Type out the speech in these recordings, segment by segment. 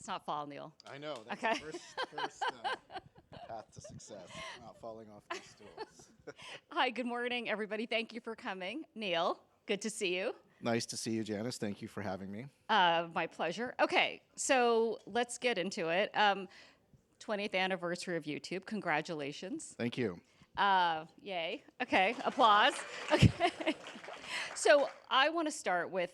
Let's not fall, Neal. I know. That's Okay. the first path to success, not falling off these stools. Hi, good morning, everybody. Thank you for coming. Neal, good to see you. Nice to see you, Janice. Thank you for having me. My pleasure. Okay, so let's get into it. 20th anniversary of YouTube. Congratulations. Thank you. Yay. Okay, applause. Okay. So I want to start with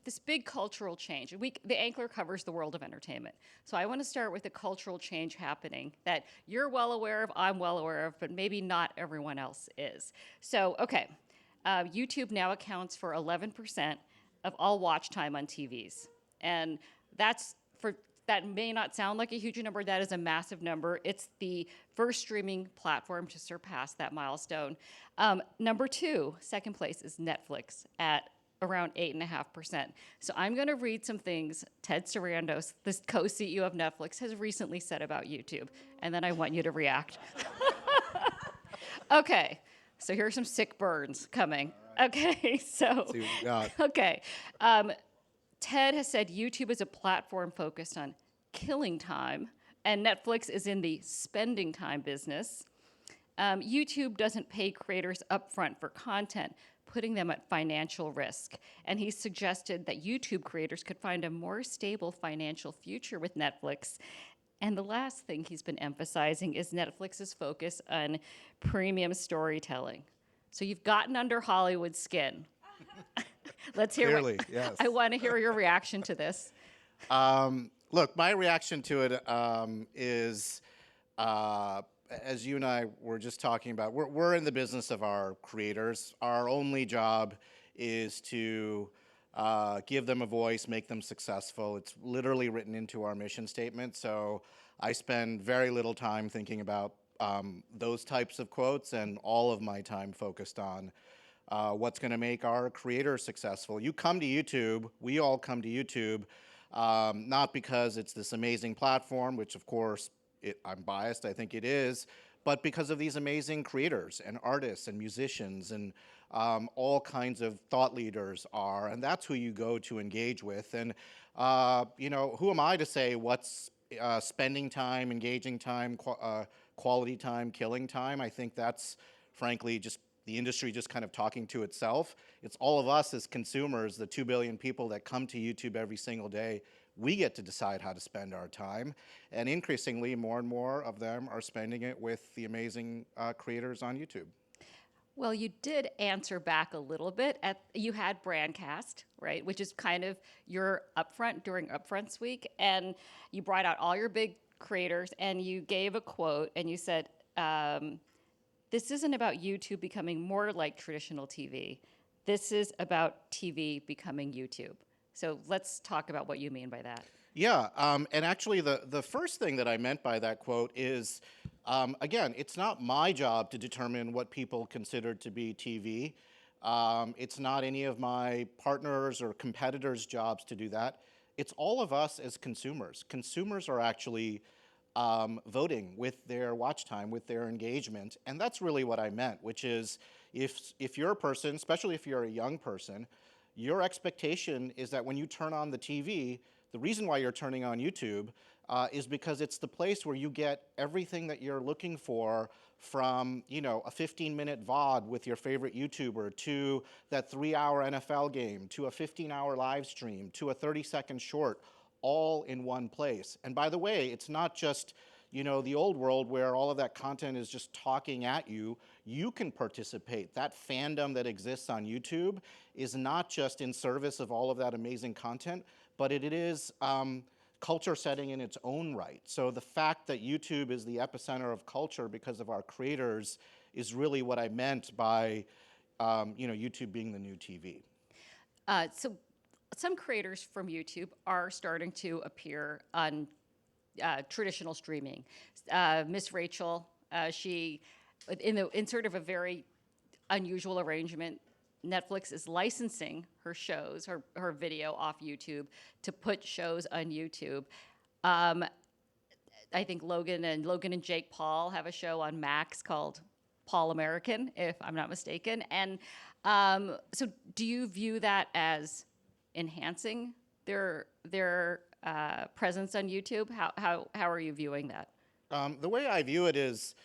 this big cultural change. The Ankler covers the world of entertainment. So I want to start with the cultural change happening that you're well aware of, I'm well aware of, but maybe not everyone else is. So, okay, YouTube now accounts for 11% of all watch time on TVs. And that may not sound like a huge number. That is a massive number. It's the first streaming platform to surpass that milestone. Number two, second place, is Netflix at around 8.5%. So I'm going to read some things Ted Sarandos, the co-CEO of Netflix, has recently said about YouTube, and then I want you to react. Okay, so here's some sick burns coming. Right. Okay, so see what you got. Okay. Ted has said YouTube is a platform focused on killing time, and Netflix is in the spending time business. YouTube doesn't pay creators upfront for content, putting them at financial risk. And he suggested that YouTube creators could find a more stable financial future with Netflix. And the last thing he's been emphasizing is Netflix's focus on premium storytelling. So you've gotten under Hollywood skin. Let's hear. Clearly, yes. I want to hear your reaction to this. Look, my reaction to it is, as you and I were just talking about, we're in the business of our creators. Our only job is to give them a voice, make them successful. It's literally written into our mission statement. So I spend very little time thinking about those types of quotes, and all of my time focused on what's going to make our creators successful. You come to YouTube, we all come to YouTube, not because it's this amazing platform, which of course I'm biased, I think it is, but because of these amazing creators and artists and musicians and all kinds of thought leaders are, and that's who you go to engage with. And you know, who am I to say what's spending time, engaging time, quality time, killing time? I think that's frankly just the industry just kind of talking to itself. It's all of us as consumers, the 2 billion people that come to YouTube every single day. We get to decide how to spend our time. And increasingly, more and more of them are spending it with the amazing creators on YouTube. Well, you did answer back a little bit. You had Brandcast, right, which is kind of your upfront during Upfronts week, and you brought out all your big creators, and you gave a quote, and you said, this isn't about YouTube becoming more like traditional TV. This is about TV becoming YouTube. So let's talk about what you mean by that. Yeah, and actually the first thing that I meant by that quote is, again, it's not my job to determine what people consider to be TV. It's not any of my partners or competitors' jobs to do that. It's all of us as consumers. Consumers are actually voting with their watch time, with their engagement, and that's really what I meant, which is if you're a person, especially if you're a young person, your expectation is that when you turn on the TV, the reason why you're turning on YouTube is because it's the place where you get everything that you're looking for, from, you know, a 15-minute VOD with your favorite YouTuber, to that 3-hour NFL game, to a 15-hour live stream, to a 30-second short, all in one place. And by the way, it's not just, you know, the old world where all of that content is just talking at you. You can participate. That fandom that exists on YouTube is not just in service of all of that amazing content, but it is culture setting in its own right. So the fact that YouTube is the epicenter of culture because of our creators is really what I meant by you know, YouTube being the new TV. So some creators from YouTube are starting to appear on traditional streaming. Miss Rachel, she, in sort of a very unusual arrangement, Netflix is licensing her shows, her video off YouTube to put shows on YouTube. I think Logan and Jake Paul have a show on Max called Paul American, if I'm not mistaken. And so do you view that as enhancing their presence on YouTube? How are you viewing that? The way I view it is,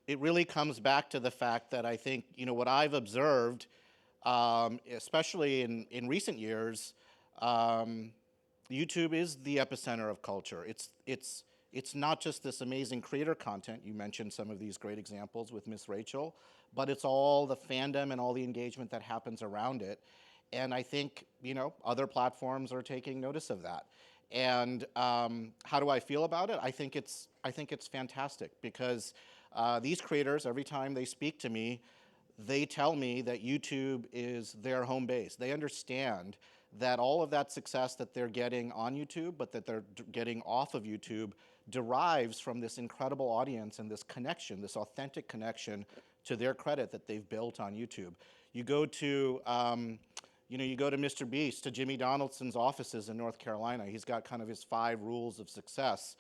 it really comes back to the fact that I think, what I've observed, especially in recent years, YouTube is the epicenter of culture. It's not just this amazing creator content. You mentioned some of these great examples with Miss Rachel, but it's all the fandom and all the engagement that happens around it. And I think, other platforms are taking notice of that. And how do I feel about it? I think it's fantastic, because these creators, every time they speak to me, they tell me that YouTube is their home base. They understand that all of that success that they're getting on YouTube, but that they're getting off of YouTube, derives from this incredible audience and this connection, this authentic connection, to their credit, that they've built on YouTube. You go to, you go to Mr. Beast, to Jimmy Donaldson's offices in North Carolina. He's got kind of his 5 rules of success.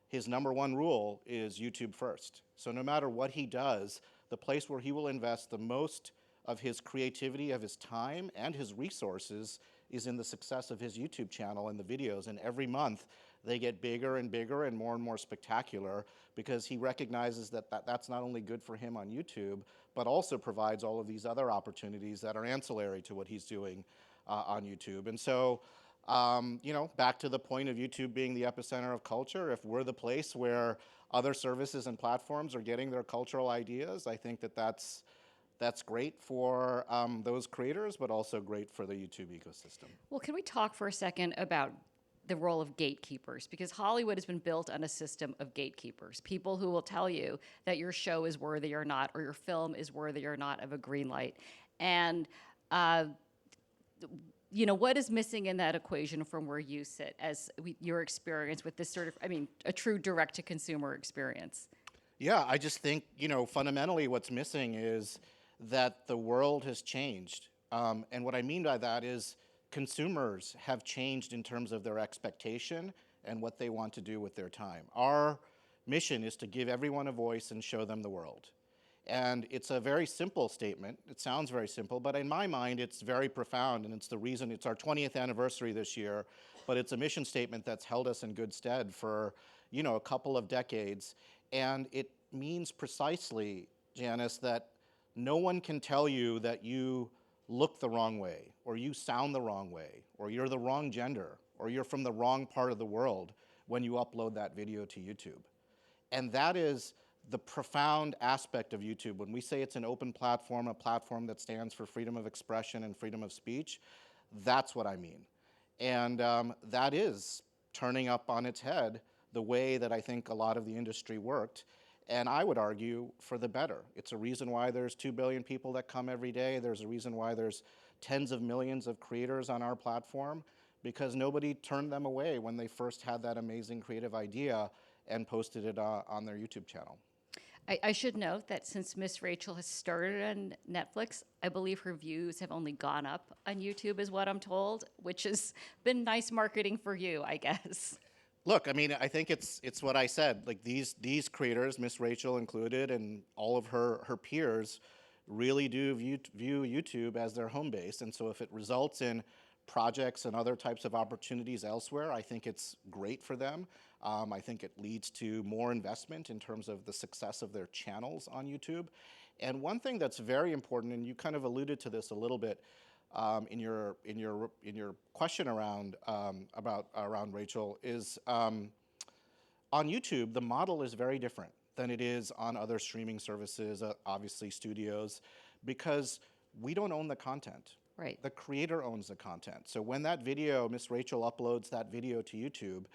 His #1 rule is YouTube first. So no matter what he does, the place where he will invest the most of his creativity, of his time, and his resources is in the success of his YouTube channel and the videos. And every month, they get bigger and bigger and more spectacular, because he recognizes that that's not only good for him on YouTube, but also provides all of these other opportunities that are ancillary to what he's doing on YouTube. And so, back to the point of YouTube being the epicenter of culture, if we're the place where other services and platforms are getting their cultural ideas, I think that's great for those creators, but also great for the YouTube ecosystem. Well, can we talk for a second about the role of gatekeepers? Because Hollywood has been built on a system of gatekeepers, people who will tell you that your show is worthy or not, or your film is worthy or not of a green light. And what is missing in that equation from where you sit, as your experience with this sort of, a true direct-to-consumer experience? Yeah, I just think, fundamentally what's missing is that the world has changed. And what I mean by that is consumers have changed in terms of their expectation and what they want to do with their time. Our mission is to give everyone a voice and show them the world. And it's a very simple statement. It sounds very simple, but in my mind, it's very profound, and it's the reason it's our 20th anniversary this year, but it's a mission statement that's held us in good stead for, a couple of decades. And it means precisely, Janice, that no one can tell you that you look the wrong way, or you sound the wrong way, or you're the wrong gender, or you're from the wrong part of the world when you upload that video to YouTube. And that is the profound aspect of YouTube. When we say it's an open platform, a platform that stands for freedom of expression and freedom of speech, that's what I mean. And that is turning up on its head the way that I think a lot of the industry worked. And I would argue for the better. It's a reason why there's 2 billion people that come every day. There's a reason why there's tens of millions of creators on our platform, because nobody turned them away when they first had that amazing creative idea and posted it on their YouTube channel. I should note that since Miss Rachel has started on Netflix, I believe her views have only gone up on YouTube, is what I'm told, which has been nice marketing for you, I guess. Look, I think it's what I said. Like these creators, Miss Rachel included, and all of her peers, really do view YouTube as their home base. And so if it results in projects and other types of opportunities elsewhere, I think it's great for them. I think it leads to more investment in terms of the success of their channels on YouTube. And one thing that's very important, and you kind of alluded to this a little bit in your question around Rachel, is on YouTube the model is very different than it is on other streaming services, obviously studios, because we don't own the content. Right. The creator owns the content. So when that video, Miss Rachel uploads that video to YouTube,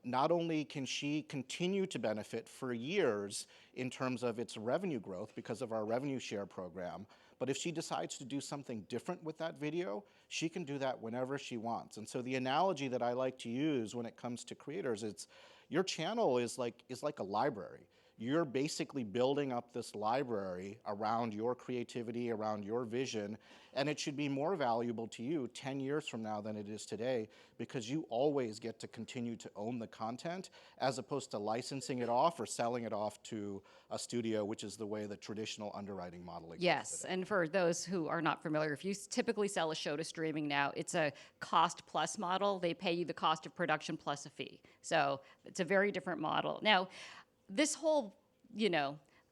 not only can she continue to benefit for years in terms of its revenue growth because of our revenue share program, but if she decides to do something different with that video, she can do that whenever she wants. And so the analogy that I like to use when it comes to creators, it's your channel is like a library. you're basically building up this library around your creativity, around your vision, and it should be more valuable to you 10 years from now than it is today, because you always get to continue to own the content as opposed to licensing it off or selling it off to a studio, which is the way the traditional underwriting model exists Yes, today. and for those who are not familiar, if you typically sell a show to streaming now, it's a cost plus model. They pay you the cost of production plus a fee. So it's a very different model. Now, this whole,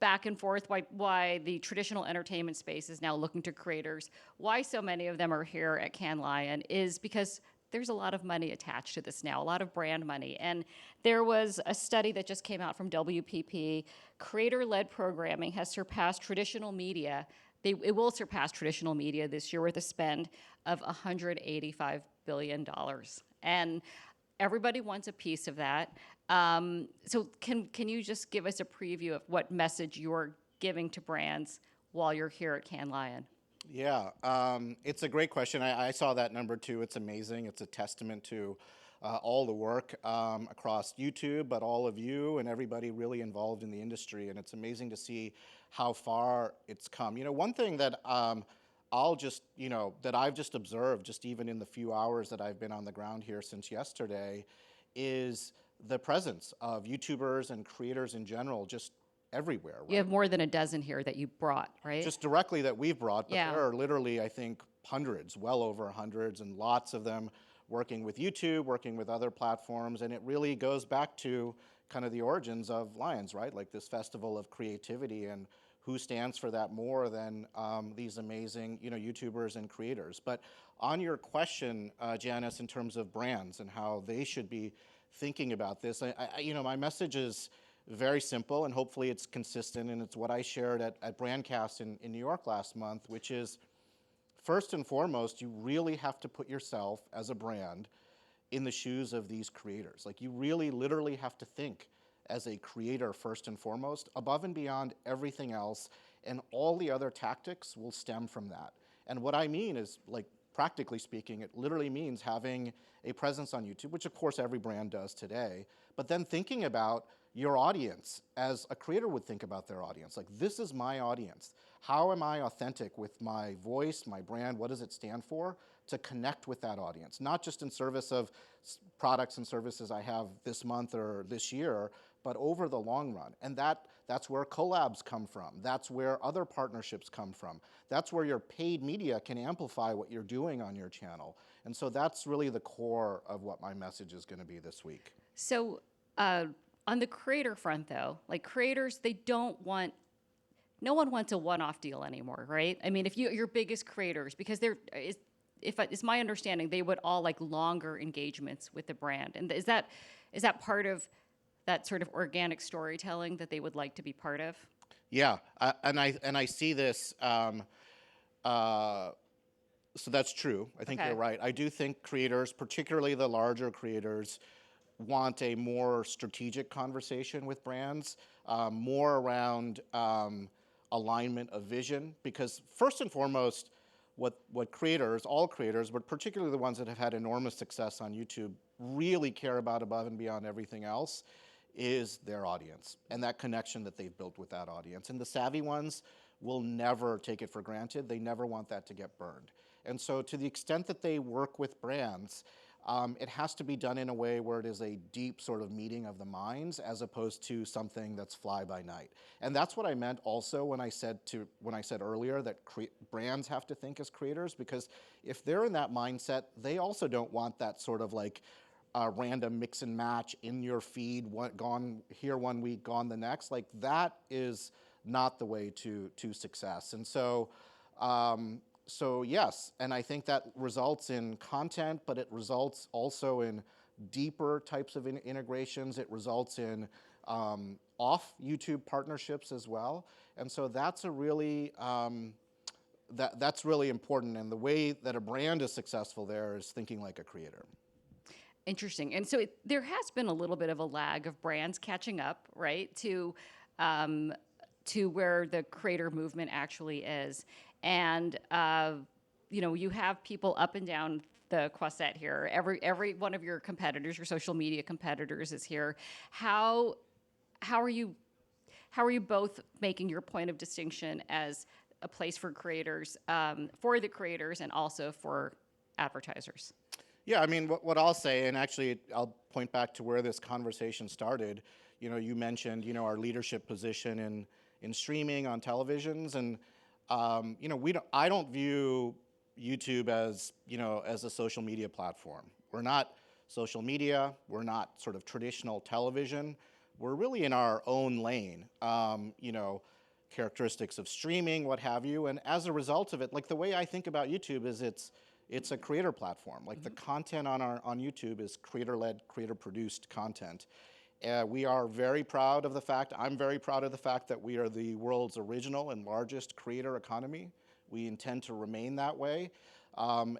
back and forth, why the traditional entertainment space is now looking to creators, why so many of them are here at Cannes Lion is because there's a lot of money attached to this now, a lot of brand money. And there was a study that just came out from WPP. Creator-led programming has surpassed traditional media. It will surpass traditional media this year with a spend of $185 billion. And everybody wants a piece of that. So can you just give us a preview of what message you're giving to brands while you're here at Cannes Lion? Yeah, it's a great question. I saw that number too. It's amazing. It's a testament to all the work across YouTube, but all of you and everybody really involved in the industry. And it's amazing to see how far it's come. One thing that that I've just observed, just even in the few hours that I've been on the ground here since yesterday, is the presence of YouTubers and creators in general just everywhere. Right? You have more than a dozen here that you brought, right? Just directly that we've brought, but Yeah. there are literally, I think, hundreds, well over hundreds, and lots of them working with YouTube, working with other platforms, and it really goes back to kind of the origins of Lions, right? Like this festival of creativity, and who stands for that more than these amazing, YouTubers and creators. But on your question, Janice, in terms of brands and how they should be thinking about this, my message is very simple, and hopefully it's consistent, and it's what I shared at Brandcast in New York last month, which is, first and foremost, you really have to put yourself as a brand in the shoes of these creators. Like, you really literally have to think as a creator first and foremost, above and beyond everything else, and all the other tactics will stem from that. And what I mean is, like, practically speaking, it literally means having a presence on YouTube, which of course every brand does today, but then thinking about your audience as a creator would think about their audience. Like, this is my audience. How am I authentic with my voice, my brand? What does it stand for? To connect with that audience, not just in service of products and services I have this month or this year, but over the long run. And that's where collabs come from. That's where other partnerships come from. That's where your paid media can amplify what you're doing on your channel. And so that's really the core of what my message is going to be this week. So on the creator front, though, like, creators, no one wants a one-off deal anymore, right? I mean, if your biggest creators, because it's my understanding, they would all like longer engagements with the brand. And is that part of that sort of organic storytelling that they would like to be part of? Yeah, and I see this. So that's true. I think Okay. you're right. I do think creators, particularly the larger creators, want a more strategic conversation with brands, more around alignment of vision, because first and foremost, what creators, all creators, but particularly the ones that have had enormous success on YouTube, really care about above and beyond everything else is their audience and that connection that they've built with that audience. And the savvy ones will never take it for granted. They never want that to get burned. And so to the extent that they work with brands, it has to be done in a way where it is a deep sort of meeting of the minds, as opposed to something that's fly by night. And that's what I meant also when I said earlier that brands have to think as creators, because if they're in that mindset, they also don't want that sort of like random mix and match in your feed, gone here one week, gone the next. Like, that is not the way to success. And so so yes, and I think that results in content, but it results also in deeper types of integrations. It results in off YouTube partnerships as well. And so that's a really that's really important. And the way that a brand is successful there is thinking like a creator. Interesting. And so there has been a little bit of a lag of brands catching up, right, to where the creator movement actually is. And, you have people up and down the Quaset here. Every one of your competitors, your social media competitors, is here. How how are you both making your point of distinction as a place for creators, for the creators, and also for advertisers? Yeah, I mean, what I'll say, and actually I'll point back to where this conversation started. You know, you mentioned, you know, our leadership position in streaming on televisions, and you know, I don't view YouTube as, you know, as a social media platform. We're not social media. We're not sort of traditional television. We're really in our own lane. You know, characteristics of streaming, what have you, and as a result of it, like the way I think about YouTube is it's a creator platform. Like the content on YouTube is creator-led, creator-produced content. We are very proud of the fact, I'm very proud of the fact that we are the world's original and largest creator economy. We intend to remain that way. You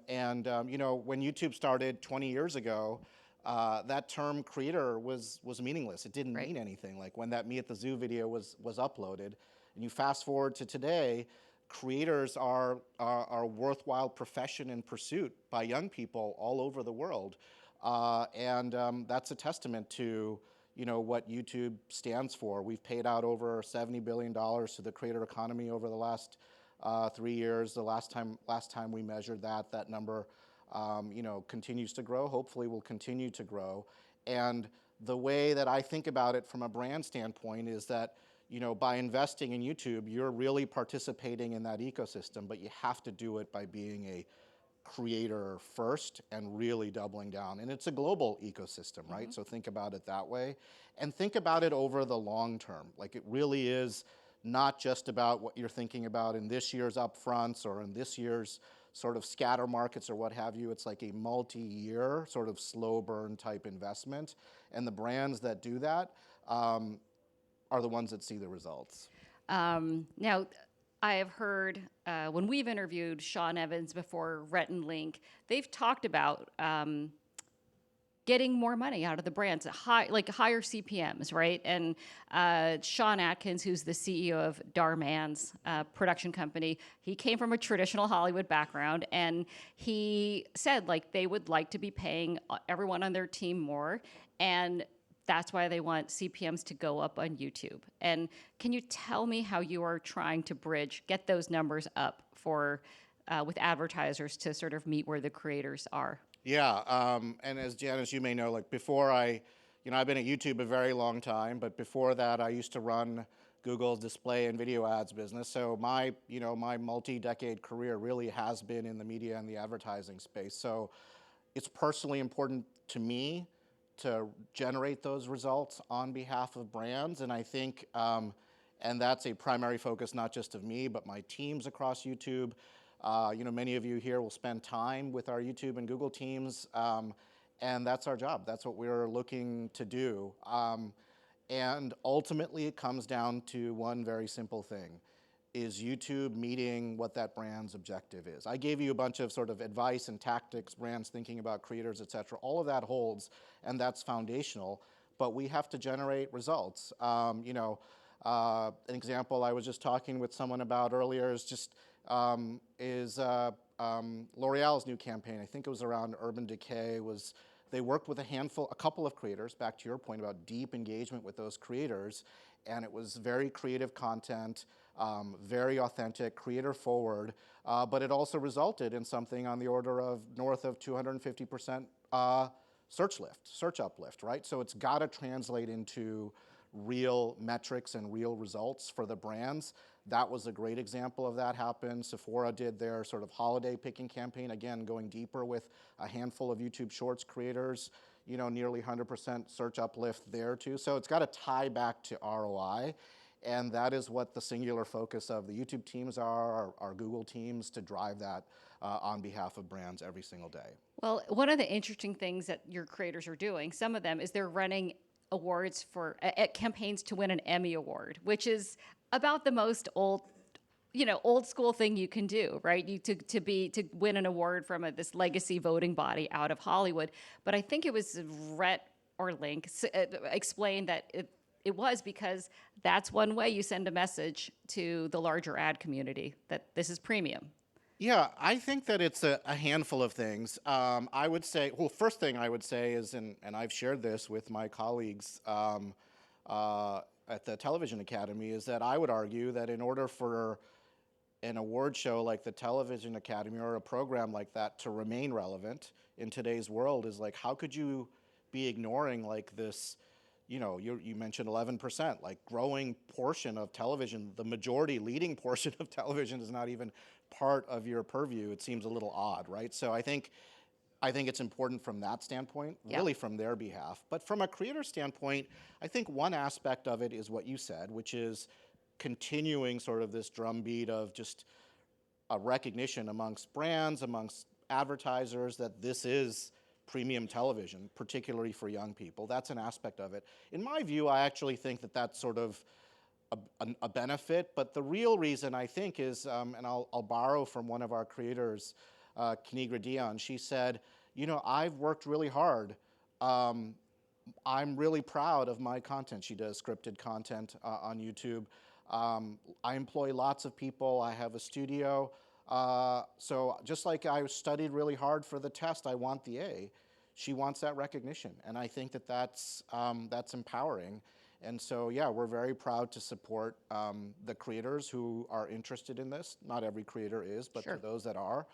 know, when YouTube started 20 years ago, that term creator was meaningless. It didn't mean anything. Like when that Me at the Zoo video was uploaded, and you fast forward to today, creators are a worthwhile profession and pursuit by young people all over the world. That's a testament to, you know, what YouTube stands for. We've paid out over $70 billion to the creator economy over the last 3 years. The last time we measured that number, you know, continues to grow. Hopefully will continue to grow. And the way that I think about it from a brand standpoint is that, you know, by investing in YouTube, you're really participating in that ecosystem, but you have to do it by being a creator first and really doubling down. And it's a global ecosystem, right? So think about it that way. And think about it over the long term. Like it really is not just about what you're thinking about in this year's upfronts or in this year's sort of scatter markets or what have you. It's like a multi-year sort of slow burn type investment. And the brands that do that, are the ones that see the results. Now, I have heard when we've interviewed Sean Evans before, Rhett and Link, they've talked about getting more money out of the brands at higher CPMs, right? And Sean Atkins, who's the CEO of Darman's production company, he came from a traditional Hollywood background, and he said like they would like to be paying everyone on their team more, and that's why they want CPMs to go up on YouTube. And can you tell me how you are trying to get those numbers up for with advertisers to sort of meet where the creators are? Yeah, and as Janice, you may know, like before I've been at YouTube a very long time, but before that I used to run Google's display and video ads business. So my multi-decade career really has been in the media and the advertising space. So it's personally important to me to generate those results on behalf of brands. And I think, and that's a primary focus not just of me, but my teams across YouTube. You know, many of you here will spend time with our YouTube and Google teams, and that's our job. That's what we're looking to do. And ultimately, it comes down to one very simple thing. Is YouTube meeting what that brand's objective is? I gave you a bunch of sort of advice and tactics, brands thinking about creators, et cetera. All of that holds, and that's foundational, but we have to generate results. You know, an example I was just talking with someone about earlier is just L'Oreal's new campaign. I think it was around Urban Decay. They worked with a couple of creators, back to your point about deep engagement with those creators, and it was very creative content, very authentic, creator forward, but it also resulted in something on the order of north of 250% search uplift, right? So it's got to translate into real metrics and real results for the brands. That was a great example of that happened. Sephora did their sort of holiday picking campaign, again, going deeper with a handful of YouTube Shorts creators, you know, nearly 100% search uplift there too. So it's got to tie back to ROI. And that is what the singular focus of the YouTube teams are, our Google teams, to drive that on behalf of brands every single day. Well, one of the interesting things that your creators are doing, some of them, is they're running awards at campaigns to win an Emmy Award, which is about the most old school thing you can do, right? To win an award from this legacy voting body out of Hollywood. But I think it was Rhett or Link explained that it was because that's one way you send a message to the larger ad community that this is premium. Yeah, I think that it's a handful of things. I would say, well, first thing I would say is, and I've shared this with my colleagues at the Television Academy is that I would argue that in order for an award show like the Television Academy or a program like that to remain relevant in today's world is like, how could you be ignoring like this, you mentioned 11%, like growing portion of television, the majority leading portion of television is not even part of your purview. It seems a little odd, right? So I think it's important from that standpoint, really from their behalf. But from a creator standpoint, I think one aspect of it is what you said, which is continuing sort of this drumbeat of just a recognition amongst brands, amongst advertisers, that this is premium television, particularly for young people. That's an aspect of it. In my view, I actually think that that's sort of a benefit, but the real reason I think is, and I'll borrow from one of our creators, Kinigra Dion, she said, I've worked really hard. I'm really proud of my content. She does scripted content on YouTube. I employ lots of people. I have a studio. So just like I studied really hard for the test, I want the A. She wants that recognition, and I think that that's empowering. And so, yeah, we're very proud to support the creators who are interested in this. Not every creator is, but to those that are,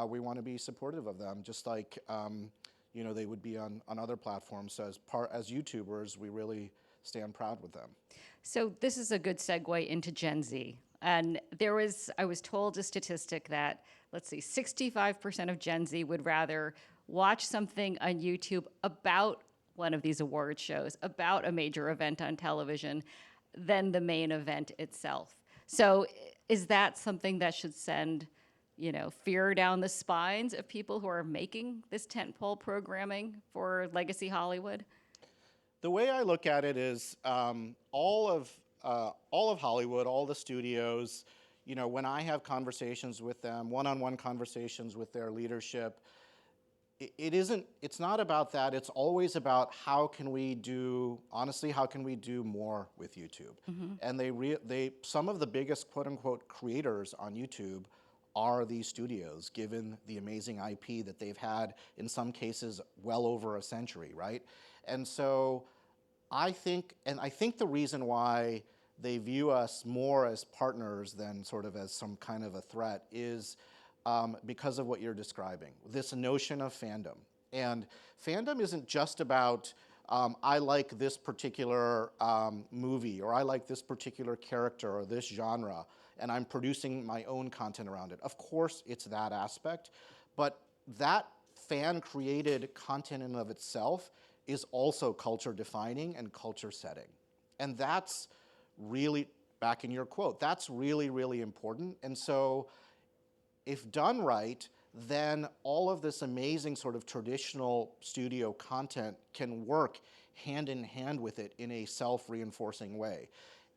we want to be supportive of them, just like they would be on other platforms. So as YouTubers, we really stand proud with them. So this is a good segue into Gen Z. And I was told a statistic that, 65% of Gen Z would rather watch something on YouTube about one of these award shows, about a major event on television, than the main event itself. So is that something that should send, fear down the spines of people who are making this tentpole programming for legacy Hollywood? The way I look at it is all of Hollywood, all the studios, when I have conversations with them, one-on-one conversations with their leadership, it's not about that. It's always about how can we do more with YouTube? Mm-hmm. And some of the biggest quote unquote creators on YouTube are these studios, given the amazing IP that they've had, in some cases, well over a century, right? And so I think the reason why they view us more as partners than sort of as some kind of a threat is because of what you're describing, this notion of fandom. And fandom isn't just about, I like this particular movie, or I like this particular character or this genre, and I'm producing my own content around it. Of course, it's that aspect, but that fan-created content in and of itself is also culture defining and culture setting. And that's really, back in your quote, that's really, really important. And so if done right, then all of this amazing sort of traditional studio content can work hand in hand with it in a self-reinforcing way.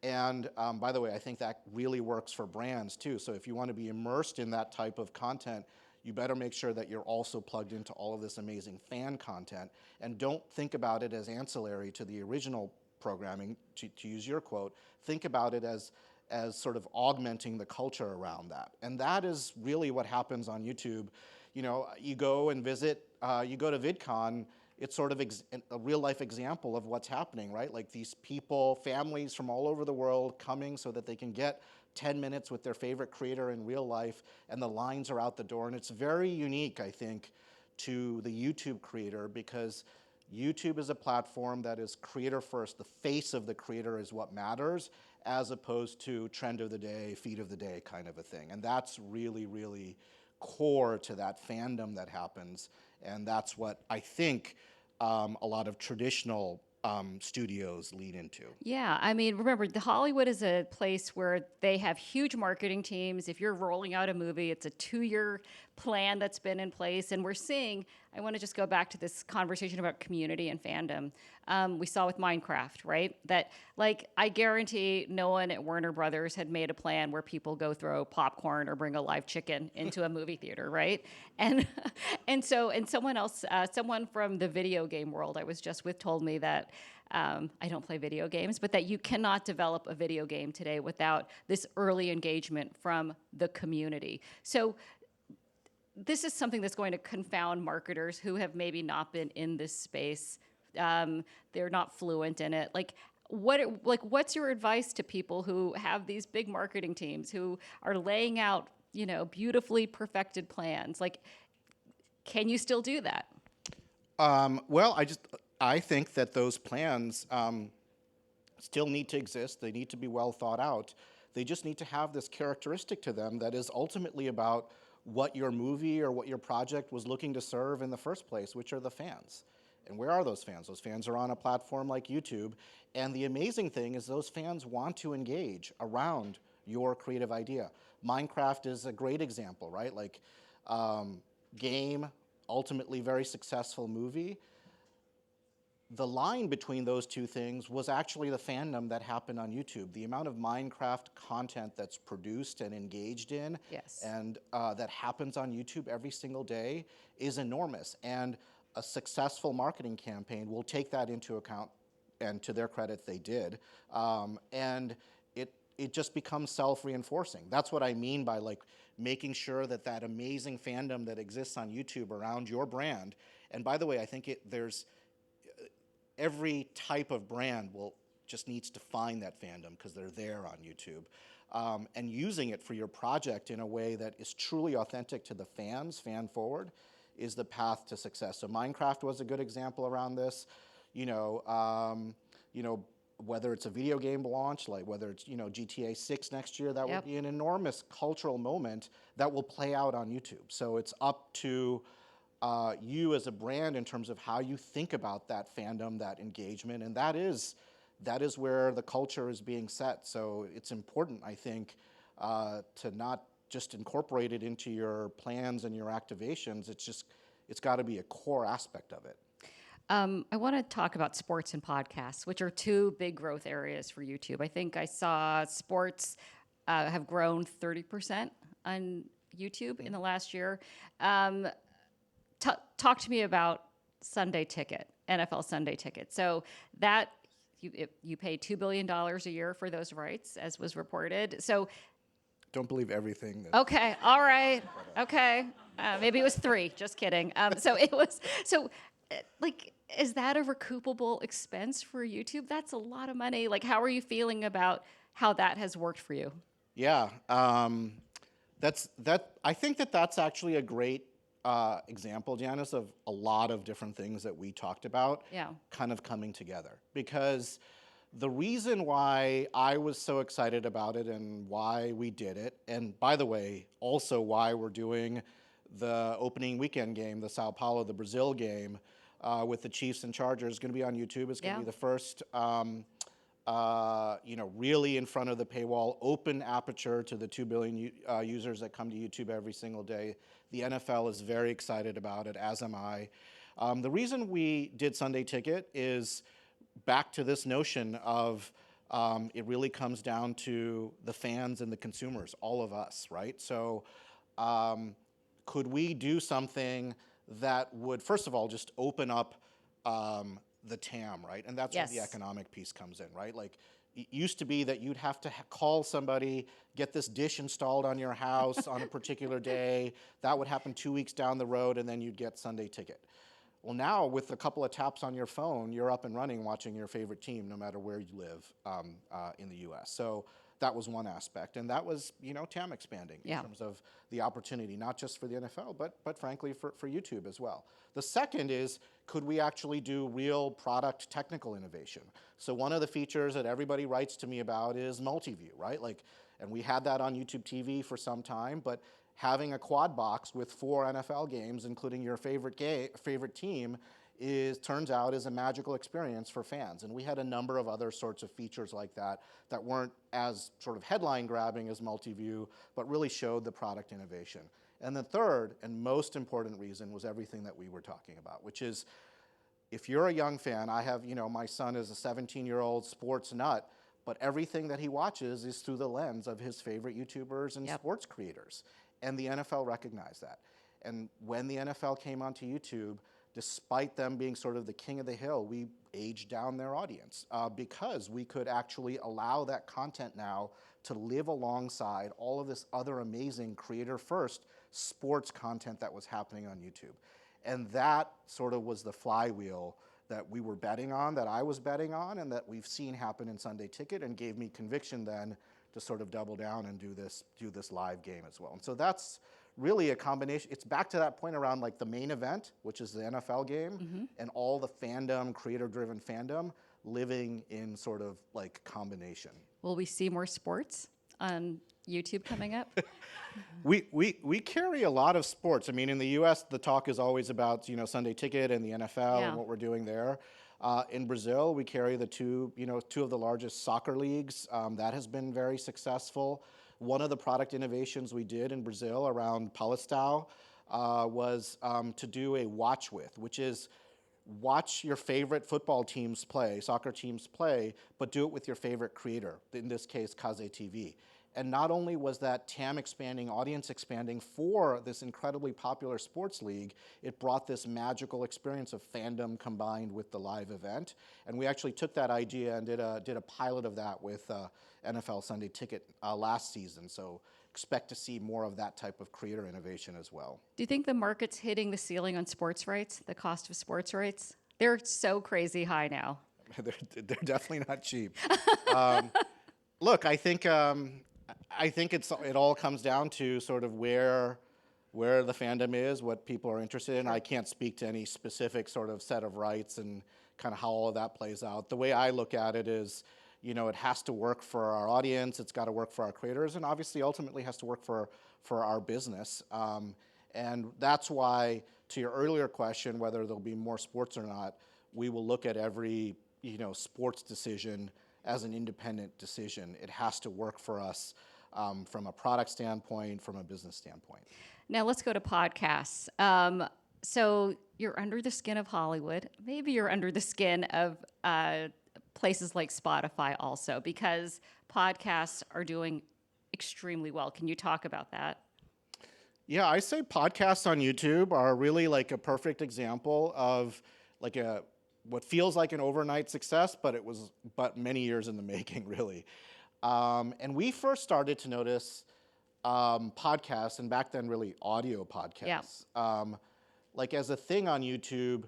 And by the way, I think that really works for brands too. So if you want to be immersed in that type of content, you better make sure that you're also plugged into all of this amazing fan content, and don't think about it as ancillary to the original programming, to use your quote. Think about it as sort of augmenting the culture around that. And that is really what happens on YouTube. You go and visit, you go to VidCon, it's sort of a real life example of what's happening, right? Like these people, families from all over the world coming so that they can get 10 minutes with their favorite creator in real life, and the lines are out the door. And it's very unique, I think, to the YouTube creator, because YouTube is a platform that is creator first. The face of the creator is what matters, as opposed to trend of the day, feed of the day kind of a thing. And that's really, really core to that fandom that happens. And that's what I think a lot of traditional studios lead into. Yeah, I mean, remember, Hollywood is a place where they have huge marketing teams. If you're rolling out a movie, it's a 2-year plan that's been in place. And we're seeing, I want to just go back to this conversation about community and fandom. We saw with Minecraft, right? That, I guarantee no one at Warner Brothers had made a plan where people go throw popcorn or bring a live chicken into a movie theater, right? And someone from the video game world I was just with told me that I don't play video games, but that you cannot develop a video game today without this early engagement from the community. So this is something that's going to confound marketers who have maybe not been in this space. They're not fluent in it. what's your advice to people who have these big marketing teams who are laying out, beautifully perfected plans? Like, can you still do that? Well, I think that those plans still need to exist. They need to be well thought out. They just need to have this characteristic to them that is ultimately about what your movie or what your project was looking to serve in the first place, which are the fans. And where are those fans? Those fans are on a platform like YouTube. And the amazing thing is those fans want to engage around your creative idea. Minecraft is a great example, right? Like, game, ultimately very successful movie. The line between those two things was actually the fandom that happened on YouTube. The amount of Minecraft content that's produced and engaged in, Yes. and that happens on YouTube every single day is enormous. And a successful marketing campaign will take that into account, and to their credit, they did. And it just becomes self-reinforcing. That's what I mean by like making sure that that amazing fandom that exists on YouTube around your brand. And by the way, I think there's every type of brand just needs to find that fandom because they're there on YouTube, and using it for your project in a way that is truly authentic to the fans, fan forward, is the path to success. So Minecraft was a good example around this. Whether it's a video game launch, like whether it's GTA 6 next year, that will be an enormous cultural moment that will play out on YouTube. So it's up to you as a brand in terms of how you think about that fandom, that engagement, and that is where the culture is being set. So it's important, I think, to not just incorporate it into your plans and your activations. It's got to be a core aspect of it. I want to talk about sports and podcasts, which are two big growth areas for YouTube. I think I saw sports have grown 30% on YouTube in the last year. Talk to me about Sunday Ticket, NFL Sunday Ticket. So that you pay $2 billion a year for those rights, as was reported. So don't believe everything. Okay, all right, okay. Maybe it was 3. Just kidding. Is that a recoupable expense for YouTube? That's a lot of money. Like, how are you feeling about how that has worked for you? Yeah, I think that's actually a great example, Janice, of a lot of different things that we talked about kind of coming together. Because the reason why I was so excited about it and why we did it, and by the way, also why we're doing the opening weekend game, the Sao Paulo, the Brazil game, with the Chiefs and Chargers, is going to be on YouTube. It's going to be the first, really in front of the paywall, open aperture to the 2 billion users that come to YouTube every single day. The NFL is very excited about it, as am I. The reason we did Sunday Ticket is back to this notion of it really comes down to the fans and the consumers, all of us, right? So could we do something that would, first of all, just open up the TAM, right? And that's where the economic piece comes in, right? Like, it used to be that you'd have to call somebody, get this dish installed on your house on a particular day. That would happen 2 weeks down the road, and then you'd get Sunday Ticket. Well, now with a couple of taps on your phone, you're up and running watching your favorite team, no matter where you live in the U.S. So that was one aspect, and that was TAM expanding in terms of the opportunity, not just for the NFL, but frankly for YouTube as well. The second is, could we actually do real product technical innovation? So one of the features that everybody writes to me about is multi-view, right? Like, and we had that on YouTube TV for some time, but having a quad box with 4 NFL games, including your favorite team, turns out is a magical experience for fans. And we had a number of other sorts of features like that that weren't as sort of headline grabbing as multi-view, but really showed the product innovation. And the third and most important reason was everything that we were talking about, which is, if you're a young fan, I have, my son is a 17-year-old sports nut, but everything that he watches is through the lens of his favorite YouTubers and sports creators. And the NFL recognized that. And when the NFL came onto YouTube, despite them being sort of the king of the hill, we aged down their audience because we could actually allow that content now to live alongside all of this other amazing creator-first sports content that was happening on YouTube. And that sort of was the flywheel that we were betting on, that I was betting on, and that we've seen happen in Sunday Ticket, and gave me conviction then to sort of double down and do this live game as well. And so that's really a combination. It's back to that point around like the main event, which is the NFL game, and all the fandom, creator-driven fandom, living in sort of like combination. Will we see more sports on YouTube coming up? We carry a lot of sports. I mean, in the U.S., the talk is always about, Sunday Ticket and the NFL and what we're doing there. In Brazil, we carry the two of the largest soccer leagues. That has been very successful. One of the product innovations we did in Brazil around Paulistão was to do a watch with, which is watch your favorite football teams play, soccer teams play, but do it with your favorite creator, in this case, Kaze TV. And not only was that TAM expanding, audience expanding for this incredibly popular sports league, it brought this magical experience of fandom combined with the live event. And we actually took that idea and did a pilot of that with NFL Sunday Ticket last season. So expect to see more of that type of creator innovation as well. Do you think the market's hitting the ceiling on sports rights, the cost of sports rights? They're so crazy high now. They're definitely not cheap. Look, I think it all comes down to sort of where the fandom is, what people are interested in. I can't speak to any specific sort of set of rights and kind of how all of that plays out. The way I look at it is, it has to work for our audience, it's got to work for our creators, and obviously ultimately has to work for our business. And that's why, to your earlier question, whether there'll be more sports or not, we will look at every sports decision as an independent decision. It has to work for us from a product standpoint, from a business standpoint. Now let's go to podcasts. So you're under the skin of Hollywood. Maybe you're under the skin of places like Spotify also, because podcasts are doing extremely well. Can you talk about that? Yeah, I say podcasts on YouTube are really like a perfect example of like what feels like an overnight success, but many years in the making, really. And we first started to notice podcasts, and back then really audio podcasts, like as a thing on YouTube,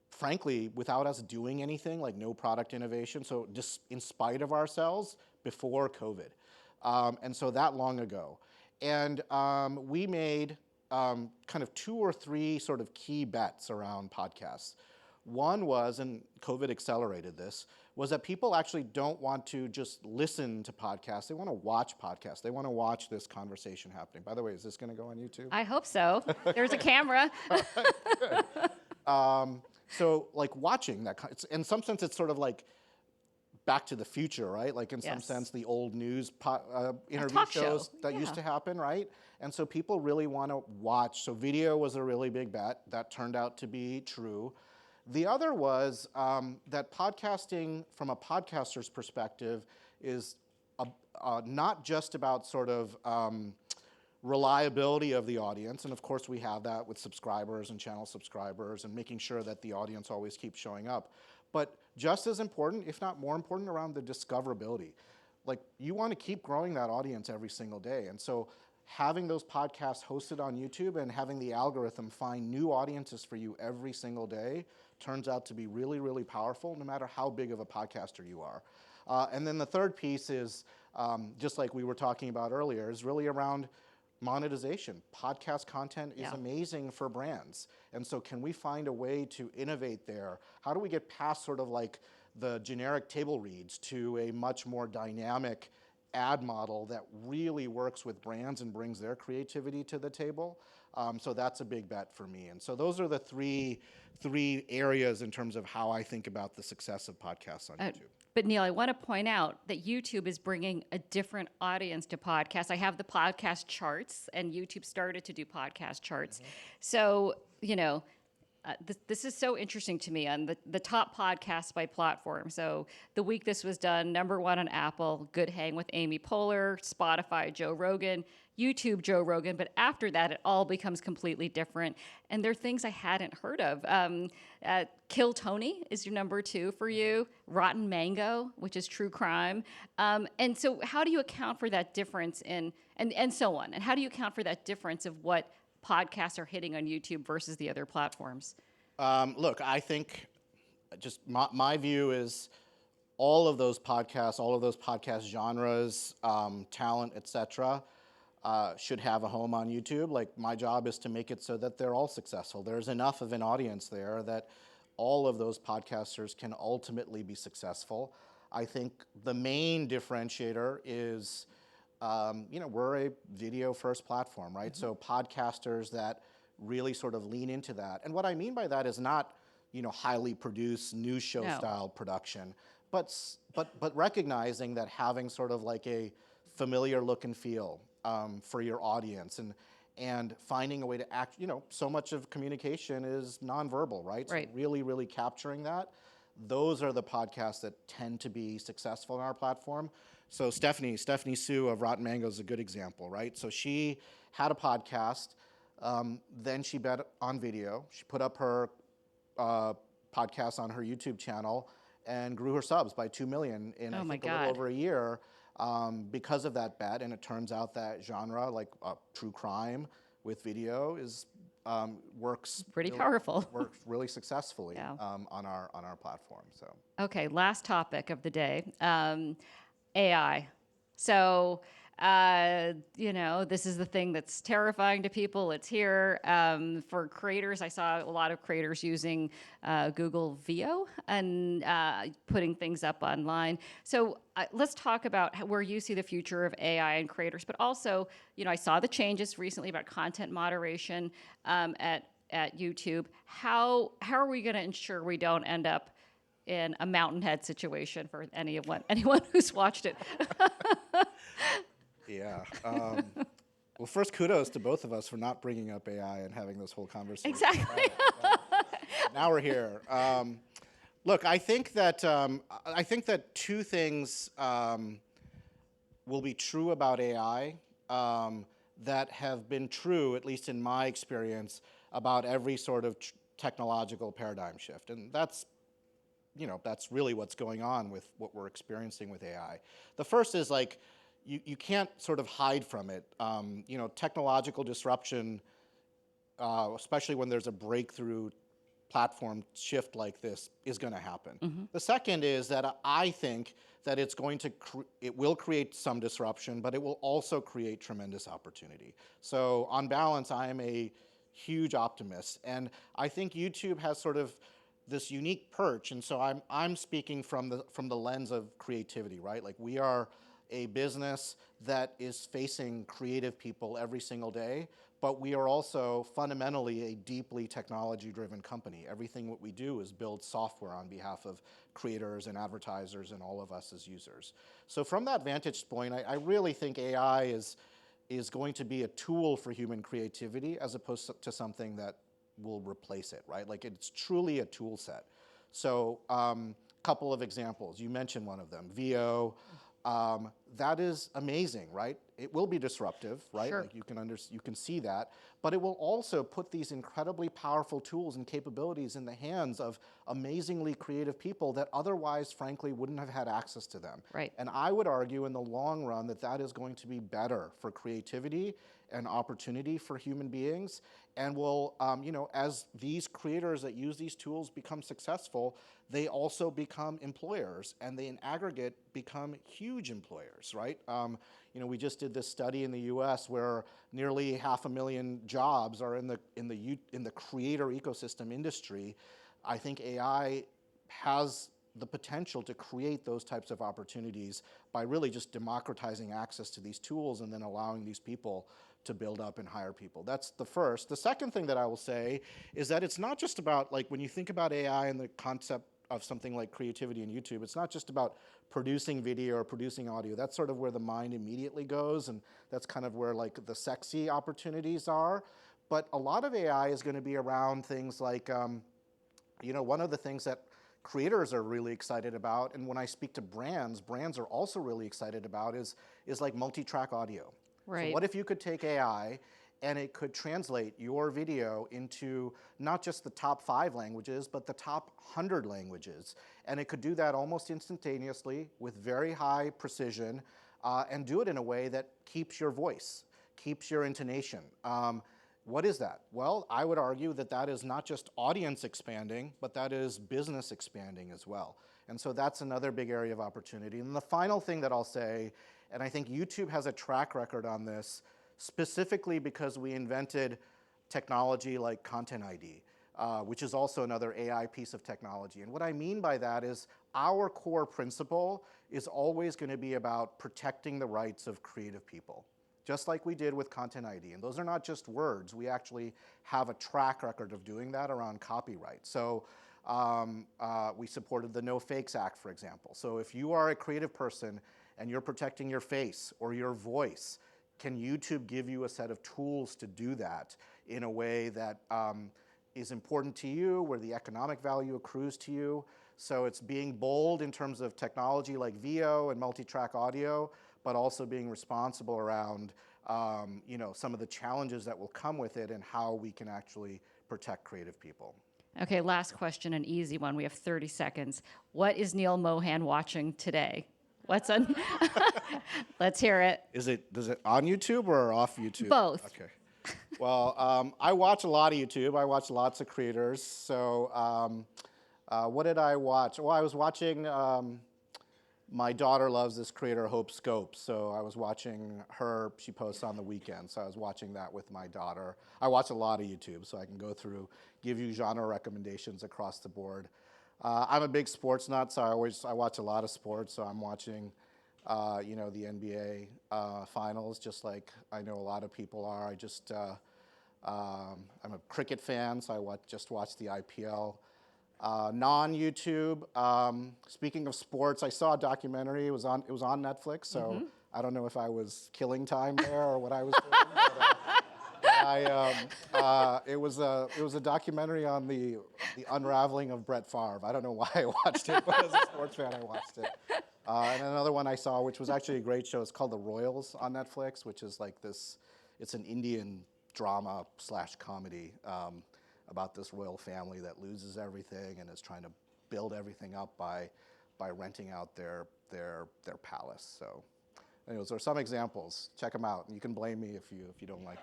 frankly, without us doing anything, like no product innovation, so just in spite of ourselves before COVID. And so that long ago. And we made kind of 2 or 3 sort of key bets around podcasts. One was, and COVID accelerated this, was that people actually don't want to just listen to podcasts. They want to watch podcasts. They want to watch this conversation happening. By the way, is this going to go on YouTube? I hope so. There's a camera. So like watching that, in some sense, it's sort of like Back to the Future, right? Like in some sense, the old news interview shows that used to happen, right? And so people really want to watch. So video was a really big bet. That turned out to be true. The other was that podcasting, from a podcaster's perspective, is not just about sort of reliability of the audience, and of course we have that with subscribers and channel subscribers and making sure that the audience always keeps showing up, but just as important, if not more important, around the discoverability. Like, you want to keep growing that audience every single day, and so having those podcasts hosted on YouTube and having the algorithm find new audiences for you every single day turns out to be really, really powerful, no matter how big of a podcaster you are. And then the third piece is, just like we were talking about earlier, is really around monetization. Podcast content is amazing for brands. And so can we find a way to innovate there? How do we get past sort of like the generic table reads to a much more dynamic ad model that really works with brands and brings their creativity to the table? So that's a big bet for me. And so those are the three areas in terms of how I think about the success of podcasts on YouTube. But Neal, I want to point out that YouTube is bringing a different audience to podcasts. I have the podcast charts, and YouTube started to do podcast charts. So, this is so interesting to me on the top podcasts by platform. So the week this was done, #1 on Apple, Good Hang with Amy Poehler, Spotify, Joe Rogan, YouTube, Joe Rogan. But after that, it all becomes completely different. And they're things I hadn't heard of. Kill Tony is your #2 for you. Rotten Mango, which is true crime. And so how do you account for that difference and so on? And how do you account for that difference of what podcasts are hitting on YouTube versus the other platforms? Look, I think just my view is all of those podcast genres, talent, etc., should have a home on YouTube. Like, my job is to make it so that they're all successful. There's enough of an audience there that all of those podcasters can ultimately be successful. I think the main differentiator is, we're a video-first platform, right? So podcasters that really sort of lean into that. And what I mean by that is not, highly produced news show style production, but recognizing that having sort of like a familiar look and feel for your audience, and finding a way to act, so much of communication is nonverbal, right? Right. So really, really capturing that. Those are the podcasts that tend to be successful on our platform. So Stephanie Sue of Rotten Mango is a good example, right? So she had a podcast, then she bet on video. She put up her podcast on her YouTube channel and grew her subs by 2 million in I think a little over a year because of that bet. And it turns out that genre, like true crime with video, is works pretty powerful. Works really successfully on our platform. So okay, last topic of the day, AI. So this is the thing that's terrifying to people. It's here. For creators, I saw a lot of creators using Google VO and putting things up online. So let's talk about where you see the future of AI and creators, but also, I saw the changes recently about content moderation at YouTube. How are we going to ensure we don't end up in a Mountainhead situation for anyone who's watched it? Yeah. Well, first, kudos to both of us for not bringing up AI and having this whole conversation. Exactly. Now we're here. Look, I think that two things will be true about AI that have been true, at least in my experience, about every sort of technological paradigm shift, and that's really what's going on with what we're experiencing with AI. The first is like, you can't sort of hide from it. Technological disruption, especially when there's a breakthrough platform shift like this, is going to happen. The second is that I think that it will create some disruption, but it will also create tremendous opportunity. So on balance, I am a huge optimist, and I think YouTube has sort of this unique perch, and so I'm speaking from the lens of creativity, right? Like, we are a business that is facing creative people every single day, but we are also fundamentally a deeply technology-driven company. Everything what we do is build software on behalf of creators and advertisers and all of us as users. So from that vantage point, I really think AI is going to be a tool for human creativity as opposed to something that will replace it, right? Like, it's truly a tool set. So couple of examples. You mentioned one of them, VO. That is amazing, right? It will be disruptive, right? Sure. Like, you can see that, but it will also put these incredibly powerful tools and capabilities in the hands of amazingly creative people that otherwise, frankly, wouldn't have had access to them. Right. And I would argue in the long run that is going to be better for creativity and opportunity for human beings, and will, as these creators that use these tools become successful, they also become employers, and they in aggregate become huge employers, right? We just did this study in the U.S. where nearly 500,000 jobs are in the creator ecosystem industry. I think AI has the potential to create those types of opportunities by really just democratizing access to these tools and then allowing these people to build up and hire people. That's the first. The second thing that I will say is that it's not just about, like, when you think about AI and the concept of something like creativity in YouTube, it's not just about producing video or producing audio. That's sort of where the mind immediately goes, and that's kind of where, like, the sexy opportunities are. But a lot of AI is going to be around things like, one of the things that creators are really excited about, and when I speak to brands are also really excited about, is like multi-track audio. Right. So what if you could take AI and it could translate your video into not just the top 5 languages, but the top 100 languages. And it could do that almost instantaneously with very high precision, and do it in a way that keeps your voice, keeps your intonation. What is that? Well, I would argue that that is not just audience expanding, but that is business expanding as well. And so that's another big area of opportunity. And the final thing that I'll say, and I think YouTube has a track record on this, specifically because we invented technology like Content ID, which is also another AI piece of technology. And what I mean by that is our core principle is always going to be about protecting the rights of creative people, just like we did with Content ID. And those are not just words. We actually have a track record of doing that around copyright. So we supported the No Fakes Act, for example. So if you are a creative person and you're protecting your face or your voice, can YouTube give you a set of tools to do that in a way that is important to you, where the economic value accrues to you? So it's being bold in terms of technology like VO and multi-track audio, but also being responsible around some of the challenges that will come with it and how we can actually protect creative people. Okay, last question, an easy one. We have 30 seconds. What is Neal Mohan watching today? What's on? Let's hear it. Is it on YouTube or off YouTube? Both. Okay. Well, I watch a lot of YouTube. I watch lots of creators. So what did I watch? Well, I was watching, my daughter loves this creator, Hope Scope. So I was watching her. She posts on the weekend. So I was watching that with my daughter. I watch a lot of YouTube, so I can go through, give you genre recommendations across the board. I'm a big sports nut, so I watch a lot of sports. So I'm watching, the NBA finals, just like I know a lot of people are. I'm a cricket fan, so I just watched the IPL. Non-YouTube, speaking of sports, I saw a documentary. It was on Netflix, so I don't know if I was killing time there or what I was doing. It was a documentary on the unraveling of Brett Favre. I don't know why I watched it, but as a sports fan, I watched it. And another one I saw, which was actually a great show, is called The Royals on Netflix, which is like this. It's an Indian drama / comedy about this royal family that loses everything and is trying to build everything up by renting out their palace. So, anyways, there are some examples. Check them out. You can blame me if you don't like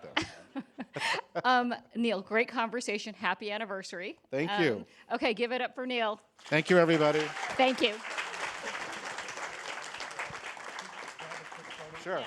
them. Neal, great conversation. Happy anniversary. Thank you. Okay, give it up for Neal. Thank you, everybody. Thank you. Sure.